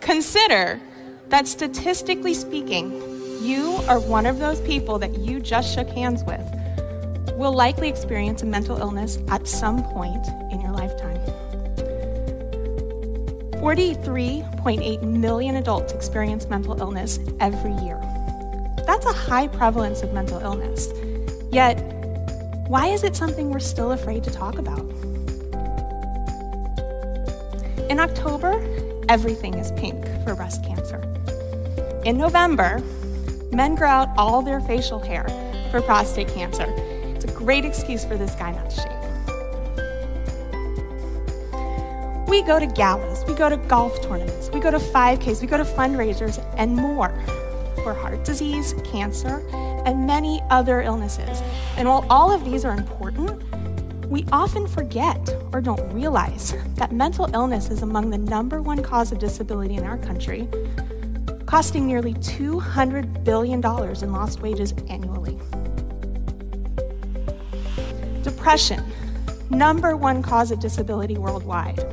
Consider that statistically speaking, you or one of those people that you just shook hands with will likely experience a mental illness at some point in your lifetime. 43.8 million adults experience mental illness every year. That's a high prevalence of mental illness. Yet, why is it something we're still afraid to talk about? In October, everything is pink for breast cancer. In November, men grow out all their facial hair for prostate cancer. It's a great excuse for this guy not to shave. We go to galas, we go to golf tournaments, we go to 5Ks, we go to fundraisers, and more for heart disease, cancer, and many other illnesses. And while all of these are important, we often forget or don't realize that mental illness is among the #1 cause of disability in our country, costing nearly $200 billion in lost wages annually. Depression, #1 cause of disability worldwide.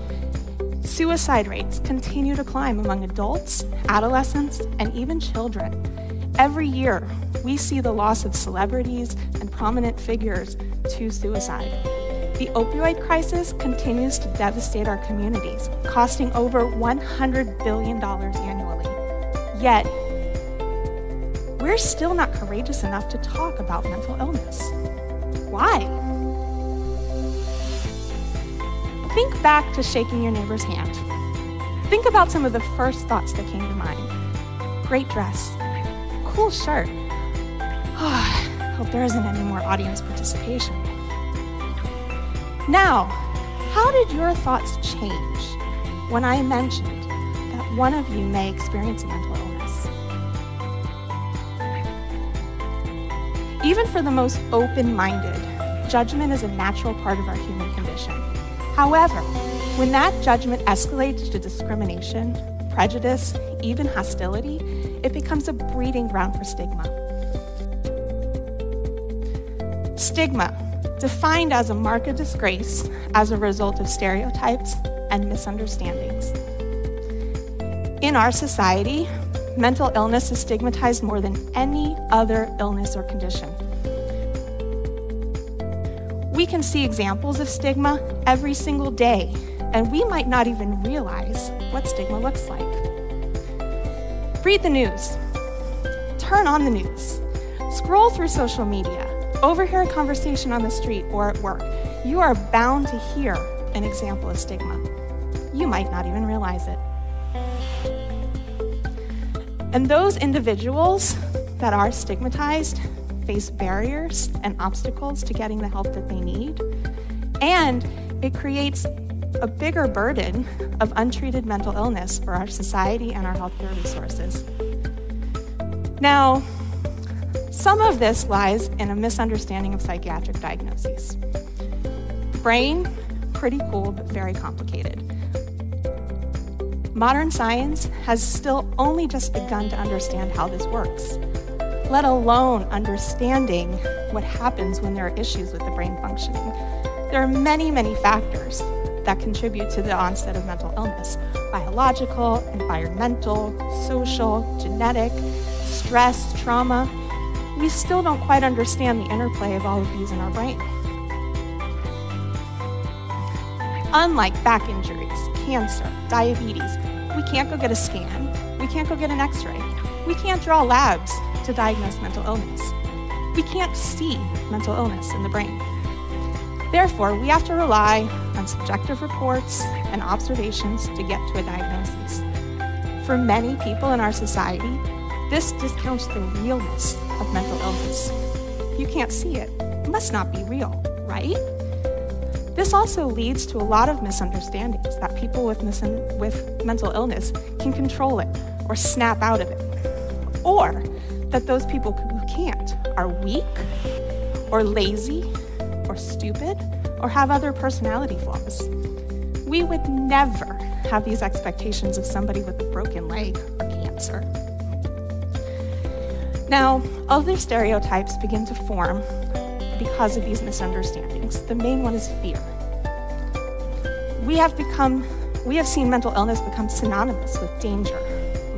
Suicide rates continue to climb among adults, adolescents, and even children. Every year, we see the loss of celebrities and prominent figures to suicide. The opioid crisis continues to devastate our communities, costing over $100 billion annually. Yet, we're still not courageous enough to talk about mental illness. Why? Think back to shaking your neighbor's hand. Think about some of the first thoughts that came to mind. Great dress, cool shirt. Hope there isn't any more audience participation. Now, how did your thoughts change when I mentioned that one of you may experience a mental illness? Even for the most open-minded, judgment is a natural part of our human condition. However, when that judgment escalates to discrimination, prejudice, even hostility, it becomes a breeding ground for stigma. Stigma, defined as a mark of disgrace as a result of stereotypes and misunderstandings. In our society, mental illness is stigmatized more than any other illness or condition. We can see examples of stigma every single day, and we might not even realize what stigma looks like. Read the news. Turn on the news. Scroll through social media. Overhear a conversation on the street or at work. You are bound to hear an example of stigma. You might not even realize it. And those individuals that are stigmatized face barriers and obstacles to getting the help that they need. And it creates a bigger burden of untreated mental illness for our society and our healthcare resources. Now, some of this lies in a misunderstanding of psychiatric diagnoses. Brain, pretty cool, but very complicated. Modern science has still only just begun to understand how this works, let alone understanding what happens when there are issues with the brain functioning. There are many, many factors that contribute to the onset of mental illness: biological, environmental, social, genetic, stress, trauma. We still don't quite understand the interplay of all of these in our brain. Unlike back injuries, cancer, diabetes, we can't go get a scan, we can't go get an x-ray, we can't draw labs to diagnose mental illness. We can't see mental illness in the brain. Therefore, we have to rely on subjective reports and observations to get to a diagnosis. For many people in our society, this discounts the realness of mental illness. You can't see it. It must not be real, right? This also leads to a lot of misunderstandings that people with mental illness can control it or snap out of it, or that those people who can't are weak or lazy or stupid or have other personality flaws. We would never have these expectations of somebody with a broken leg or cancer. Now, other stereotypes begin to form because of these misunderstandings. The main one is fear. We have become we have seen mental illness become synonymous with danger,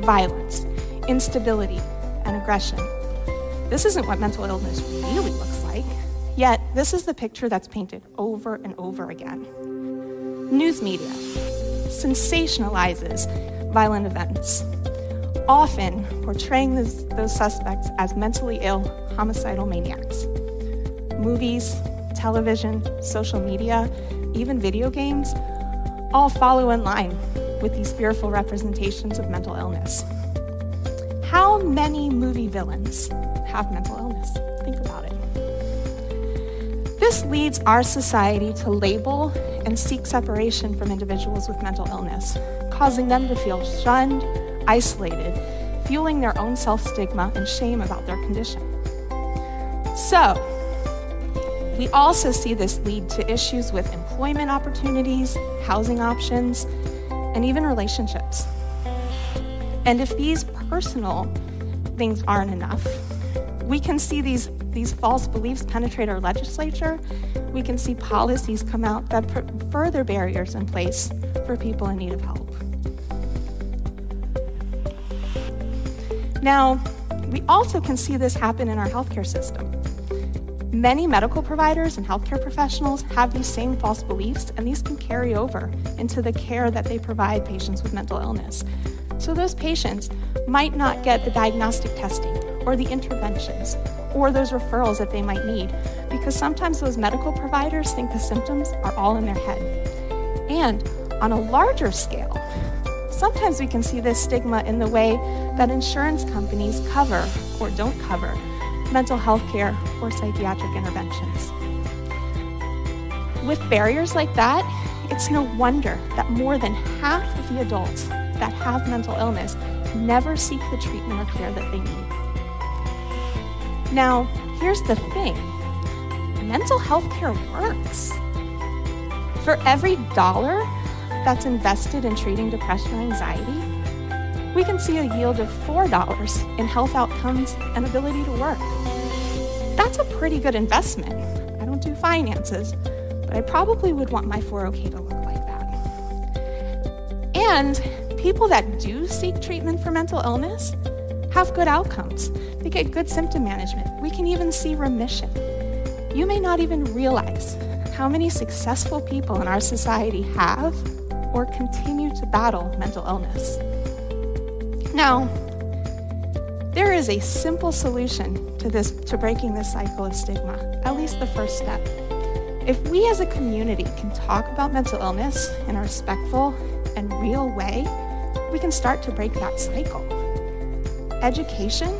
violence, instability, and aggression. This isn't what mental illness really looks like, yet this is the picture that's painted over and over again. News media sensationalizes violent events, often portraying those suspects as mentally ill, homicidal maniacs. Movies, television, social media, even video games, all follow in line with these fearful representations of mental illness. How many movie villains have mental illness? Think about it. This leads our society to label and seek separation from individuals with mental illness, causing them to feel shunned, isolated, fueling their own self-stigma and shame about their condition. So, we also see this lead to issues with employment opportunities, housing options, and even relationships. And if these personal things aren't enough, we can see these false beliefs penetrate our legislature. We can see policies come out that put further barriers in place for people in need of help. Now, we also can see this happen in our healthcare system. Many medical providers and healthcare professionals have these same false beliefs, and these can carry over into the care that they provide patients with mental illness. So those patients might not get the diagnostic testing or the interventions or those referrals that they might need, because sometimes those medical providers think the symptoms are all in their head. And on a larger scale, sometimes we can see this stigma in the way that insurance companies cover or don't cover mental health care or psychiatric interventions. With barriers like that, it's no wonder that more than half of the adults that have mental illness never seek the treatment or care that they need. Now, here's the thing. Mental health care works. For every $1 that's invested in treating depression or anxiety, we can see a yield of $4 in health outcomes and ability to work. That's a pretty good investment. I don't do finances, but I probably would want my 401k to look like that. And people that do seek treatment for mental illness have good outcomes. They get good symptom management. We can even see remission. You may not even realize how many successful people in our society have or continue to battle mental illness. Now, there is a simple solution to breaking this cycle of stigma, at least the first step. If we as a community can talk about mental illness in a respectful and real way, we can start to break that cycle. Education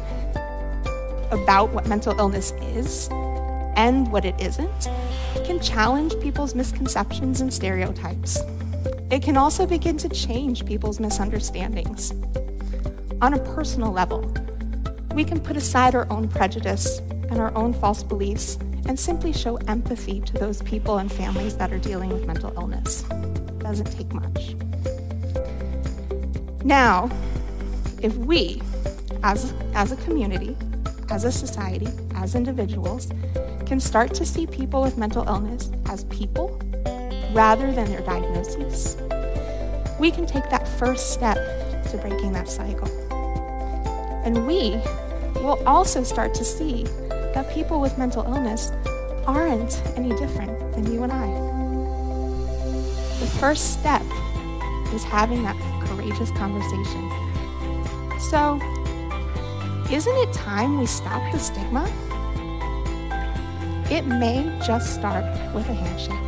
about what mental illness is and what it isn't can challenge people's misconceptions and stereotypes. It can also begin to change people's misunderstandings. On a personal level, we can put aside our own prejudice and our own false beliefs and simply show empathy to those people and families that are dealing with mental illness. It doesn't take much. Now, if we, as a community, as a society, as individuals, can start to see people with mental illness as people rather than their diagnoses, we can take that first step to breaking that cycle. And we will also start to see that people with mental illness aren't any different than you and I. The first step is having that courageous conversation. So, isn't it time we stop the stigma? It may just start with a handshake.